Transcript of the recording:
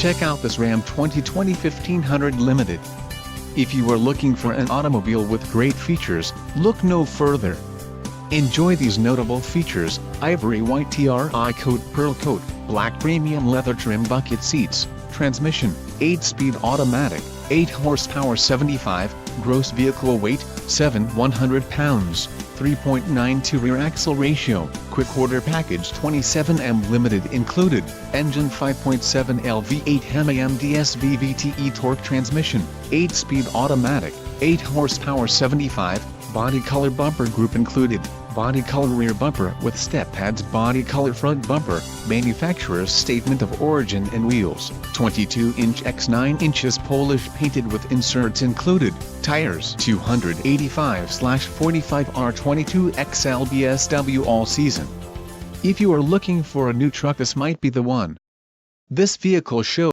Check out this Ram 2020 1500 Limited. If you are looking for an automobile with great features, look no further. Enjoy these notable features: ivory white TRI coat, pearl coat, black premium leather trim, bucket seats, transmission, 8-speed automatic, 8 horsepower, 75 gross vehicle weight, 100 pounds, 3.92 rear axle ratio, quick order package 27M limited included, engine 5.7L V8 HEMA MDS VVTe torque transmission, 8-speed automatic, 8 horsepower, 75, body color bumper group included, body color rear bumper with step pads, body color front bumper, manufacturer's statement of origin, and wheels, 22-inch x 9 inches Polish painted with inserts included, tires 285/45R22 XL BSW all season. If you are looking for a new truck, this might be the one. This vehicle shows